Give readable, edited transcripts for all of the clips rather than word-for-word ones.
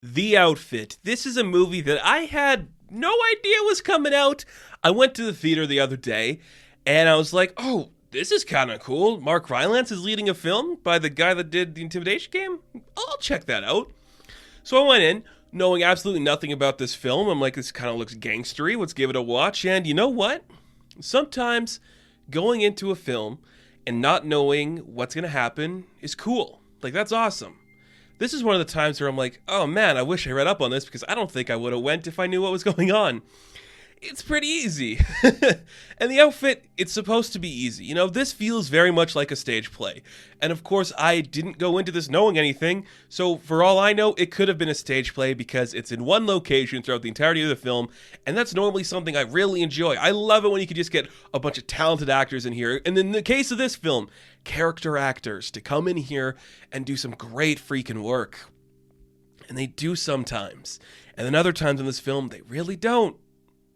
The Outfit. This is a movie that I had no idea was coming out. I went to the theater the other day and I was like, oh, this is kind of cool. Mark Rylance is leading a film by the guy that did the Intimidation Game. I'll check that out. So I went in knowing absolutely nothing about this film. I'm like, this kind of looks gangstery. Let's give it a watch. And you know what? Sometimes going into a film and not knowing what's going to happen is cool. Like, that's awesome. This is one of the times where I'm like, oh man, I wish I read up on this because I don't think I would have went if I knew what was going on. It's pretty easy. And the outfit, it's supposed to be easy. You know, this feels very much like a stage play. And of course, I didn't go into this knowing anything. So for all I know, it could have been a stage play because it's in one location throughout the entirety of the film. And that's normally something I really enjoy. I love it when you can just get a bunch of talented actors in here. And in the case of this film, character actors to come in here and do some great freaking work. And they do sometimes. And then other times in this film, they really don't.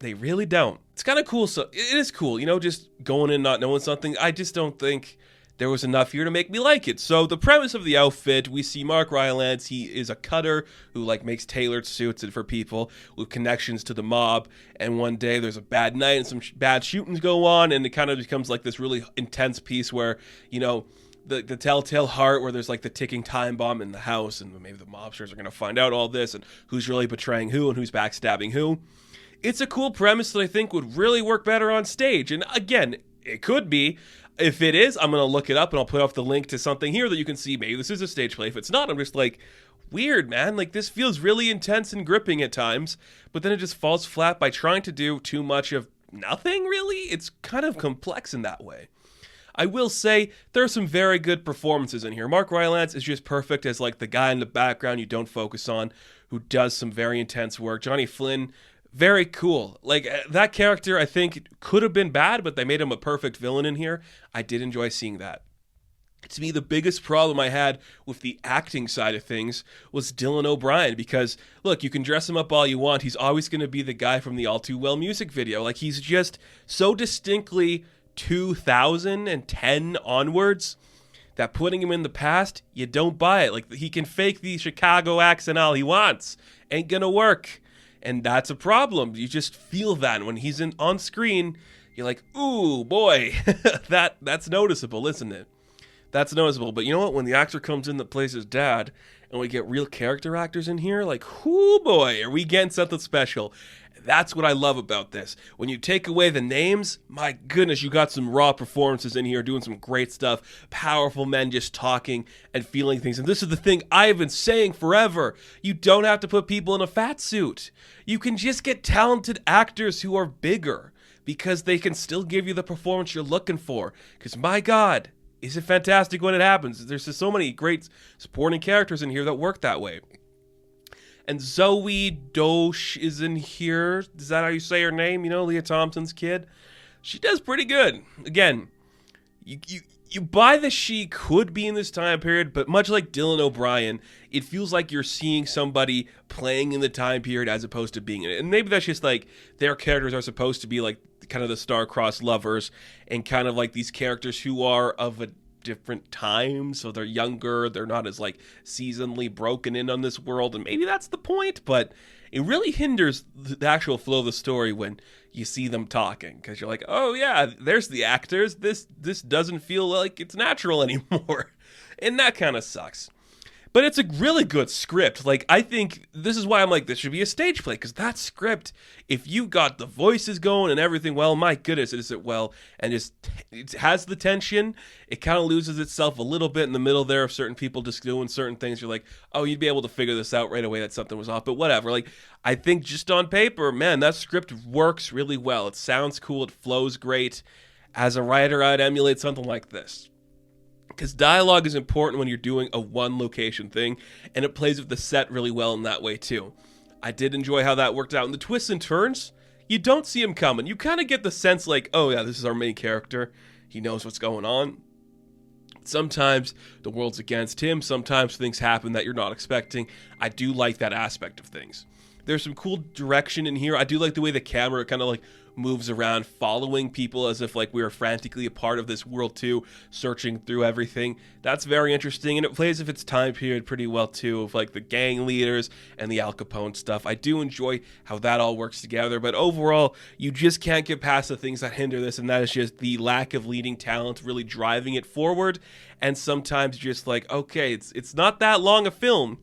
They really don't. It's kind of cool. So it is cool, you know, just going in not knowing something. I just don't think there was enough here to make me like it. So the premise of the outfit, we see Mark Rylance. He is a cutter who like makes tailored suits for people with connections to the mob. And one day there's a bad night and some bad shootings go on, and it kind of becomes like this really intense piece where, you know, the telltale heart, where there's like the ticking time bomb in the house, and maybe the mobsters are going to find out all this and who's really betraying who and who's backstabbing who. It's a cool premise that I think would really work better on stage. And again, it could be. If it is, I'm going to look it up and I'll put off the link to something here that you can see. Maybe this is a stage play. If it's not, I'm just like, weird, man. Like, this feels really intense and gripping at times, but then it just falls flat by trying to do too much of nothing, really. It's kind of complex in that way. I will say there are some very good performances in here. Mark Rylance is just perfect as like the guy in the background you don't focus on, who does some very intense work. Johnny Flynn, very cool. Like, that character, I think, could have been bad, but they made him a perfect villain in here. I did enjoy seeing that. To me, the biggest problem I had with the acting side of things was Dylan O'Brien, because, look, you can dress him up all you want. He's always going to be the guy from the All Too Well music video. Like, he's just so distinctly 2010 onwards that putting him in the past, you don't buy it. Like, he can fake the Chicago accent all he wants. Ain't gonna work. And that's a problem. You just feel that when he's on screen, you're like, ooh, boy, that's noticeable, isn't it? That's noticeable. But you know what? When the actor comes in that plays his dad, and we get real character actors in here, like, ooh, boy, are we getting something special? That's what I love about this. When you take away the names, my goodness, you got some raw performances in here doing some great stuff. Powerful men just talking and feeling things. And this is the thing I've been saying forever. You don't have to put people in a fat suit. You can just get talented actors who are bigger because they can still give you the performance you're looking for. Because my God, is it fantastic when it happens. There's just so many great supporting characters in here that work that way. And Zoe Dosh is in here. Is that how you say her name? You know, Leah Thompson's kid. She does pretty good. Again, you buy that she could be in this time period, but much like Dylan O'Brien, it feels like you're seeing somebody playing in the time period as opposed to being in it. And maybe that's just like their characters are supposed to be like kind of the star-crossed lovers and kind of like these characters who are of a different time, so they're younger, they're not as like seasonally broken in on this world, and maybe that's the point, but it really hinders the actual flow of the story when you see them talking, because you're like, oh yeah, there's the actors, this doesn't feel like it's natural anymore. And that kind of sucks. But it's a really good script. Like, I think this is why I'm like, this should be a stage play, because that script, if you got the voices going and everything, well, my goodness, it is it well, and just it has the tension. It kind of loses itself a little bit in the middle there of certain people just doing certain things. You're like, oh, you'd be able to figure this out right away that something was off, but whatever. Like, I think just on paper, man, that script works really well. It sounds cool. It flows great. As a writer, I'd emulate something like this. Because dialogue is important when you're doing a one location thing, and it plays with the set really well in that way too. I did enjoy how that worked out. And the twists and turns, you don't see him coming. You kind of get the sense like, oh yeah, this is our main character. He knows what's going on. Sometimes the world's against him. Sometimes things happen that you're not expecting. I do like that aspect of things. There's some cool direction in here. I do like the way the camera kind of like moves around, following people as if like we were frantically a part of this world too, searching through everything. That's very interesting, and it plays with its time period pretty well too, of like the gang leaders and the Al Capone stuff. I do enjoy how that all works together, but overall, you just can't get past the things that hinder this, and that is just the lack of leading talent really driving it forward, and sometimes just like, okay, it's not that long a film,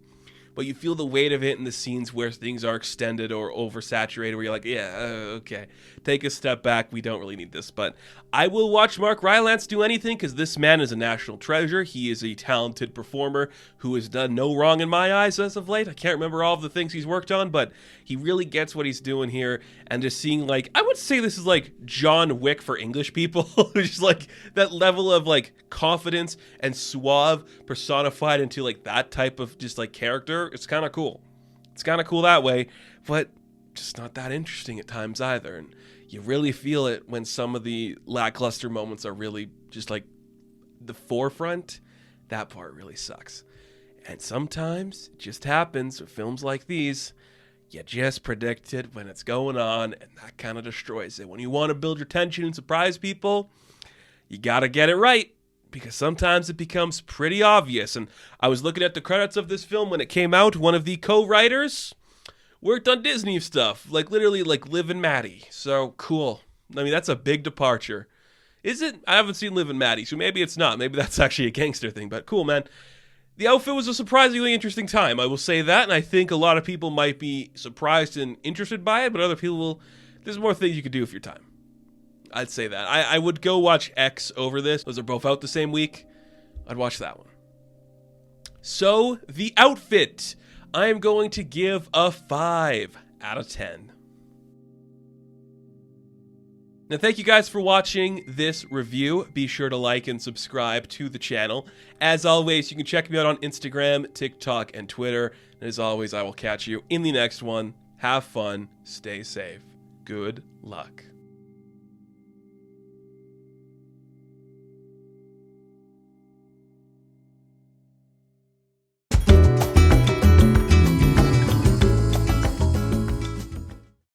but you feel the weight of it in the scenes where things are extended or oversaturated, where you're like, yeah, okay, take a step back, we don't really need this. But I will watch Mark Rylance do anything, because this man is a national treasure. He is a talented performer who has done no wrong in my eyes as of late. I can't remember all of the things he's worked on, but he really gets what he's doing here. And just seeing, like, I would say this is like John Wick for English people, just like that level of like confidence and suave personified into like that type of just like character. It's kind of cool. It's kind of cool that way, but just not that interesting at times either. And you really feel it when some of the lackluster moments are really just like the forefront. That part really sucks. And sometimes it just happens with films like these. You just predict it when it's going on, and that kind of destroys it. When you want to build your tension and surprise people, you got to get it right, because sometimes it becomes pretty obvious. And I was looking at the credits of this film when it came out. One of the co-writers worked on Disney stuff, like literally like Liv and Maddie. So cool. I mean, that's a big departure. Is it? I haven't seen Liv and Maddie, so maybe it's not. Maybe that's actually a gangster thing, but cool, man. The outfit was a surprisingly interesting time, I will say that, and I think a lot of people might be surprised and interested by it, but other people will. There's more things you could do with your time. I'd say that. I would go watch X over this. Those are both out the same week. I'd watch that one. So, the outfit. I am going to give a 5 out of 10. Now, thank you guys for watching this review. Be sure to like and subscribe to the channel. As always, you can check me out on Instagram, TikTok, and Twitter. And as always, I will catch you in the next one. Have fun. Stay safe. Good luck.